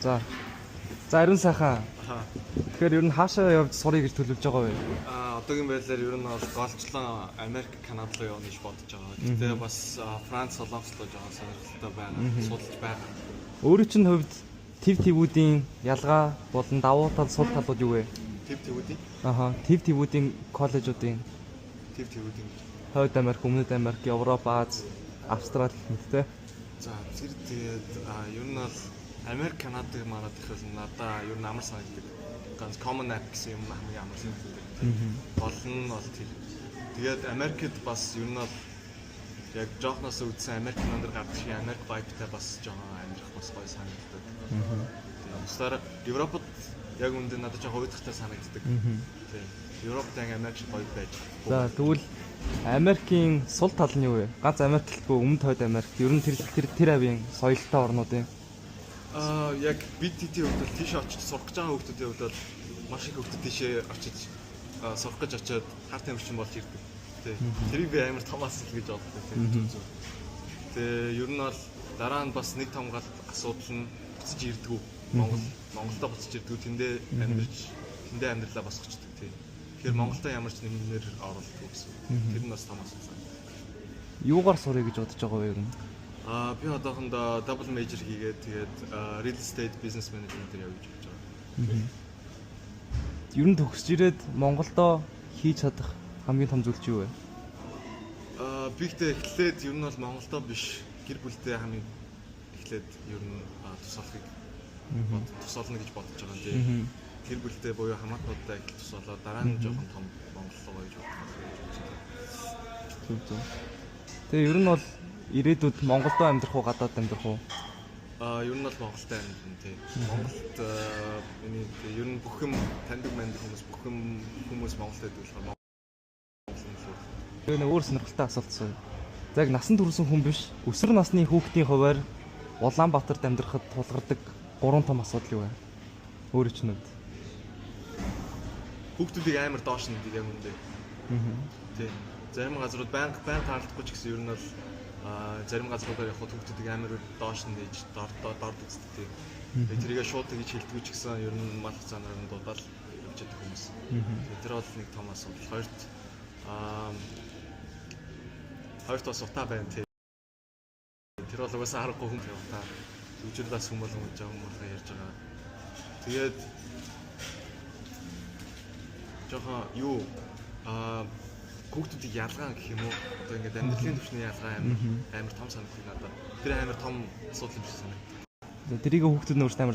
За ариун сайхан. Тэгэхээр ер нь хаашаа явж сурыг гэж төлөвлөж байгаа вэ? Одоогийн байдлаар ер нь бол голчлон Америк, Канада руу явна гэж бодож байгаа. Гэтэ бас Франц, Солонгос руу жоо сонирхолтой байгаа. Судалж байгаа. Өөрийн чинь хувьд TIV-үүдийн ялгаа болон давуу тал, сул талууд юу вэ? TIV-үүдийн? TIV-үүдийн коллежуудын TIV-үүдийн Хойд Америк, Өмнөд Америк, Европ, Аз, Австрали гэх мэттэй. За тэр тэгээд ер нь бол Америк, Канадыг мараад ихэл надаа ер нь амар санагддаг. Ганц Common App гэсэн юм хамгийн амар санагддаг. Гол нь бол тэр. Тэгээд Америкт бас ер нь бол яг жоохноос үзсэн Америк нандар гардаг шиг Америк vibe-тай бас жоохон амьдрах бас гоё санагддаг. Тэгээд устаар Европод яг үндэ надад жоохон уйдахтай санагддаг. Тэгээд Европт яг Америк шиг гоё байж. За тэгвэл Америкийн сул тал нь юу вэ? Ганц Америк гэлгүй Өмнөд Хойд Америк. Ер нь тэр авийн соёлтой орнуудын яг BTT хөвдөл тийш очиж сурах гэж байгаа хүмүүсийн хувьд бол маш их хүмүүс тийшээ очиж сурах гэж очиод хар тамирчин болж ирдэг. Тэрийг би амар томаас л гэж боддог. Тэгээ ер нь бол дараа нь бас нэг том гал асуудал нь буцаж ирдэггүй. Монголдо буцаж ирдэггүй. Тэндээ амьдралаа босгочдөг. Тэгэхээр Монголдо ямар ч нэмээр оруулдаг гэсэн. Тэр нь бас том асуудал. Юугаар сурах гэж бодож байгаа вэ ер нь? Би одоохондоо double major хийгээд тэгээд real estate business management дээр явж байгаа. Ер нь төгсөж ирээд Монголдо хийж чадах хамгийн том зүйл чи юу вэ? Би ихтэй эхлээд ер нь бол Монголдо биш гэр бүлтэй хамгийн эхлээд ер нь тусална гэж бодож байгаа. Тэгээд гэр бүлтэй буюу хамаатнуудтай их тусалаад дараа нь жоохон том Монгол руу гэж боддог. Зөв. Тэгээ ер нь бол ирээдүйд Монголдо амьдрах уу, гадаад амьдрах уу? Ер нь бол Монголд амьдрах тий. Монголд ер нь бүх юм таньдаг хүмүүс Монголд байдаг. Тэгээ нэг өөр сонирхолтой асуулт асууя. За яг насан туршсан хүн биш, өсвөр насны хүүхдийн хувьар Улаанбаатарт амьдрахад тулгардаг 3 том асуудал юу вэ? Өөрөө ч нүд. Хүүхдүүдийг амар доош нь яг үндэ. Тий. Зарим газрууд банк таалдахгүй ч гэсэн ер нь бол зарим газруудаар явах хүүхдүүдийг амар доош нь нээж дорд үздэг. Тэрийгээ шууд гэж хэлдэггүй ч гэсэн ер нь мал хугацаанаар нь дуудаал явж байгаа хүмүүс. Тэр бол нэг том асуудал. Хоёрт бас утаа байна тий. Тэр бол угаасаа харахгүй хүн яваа. Зүгжлээс хүмүүс гэж ярьж байгаа. Тэгээд жоохон юу хүүхдүүдийг ялгаан гэх юм уу? Одоо ингээд амьдралын түвшний ялгаа амар том санагддаг надад. Тэр амар том асуудал юм шиг санагдав. Тэрийг хүүхдүүд нөөж амар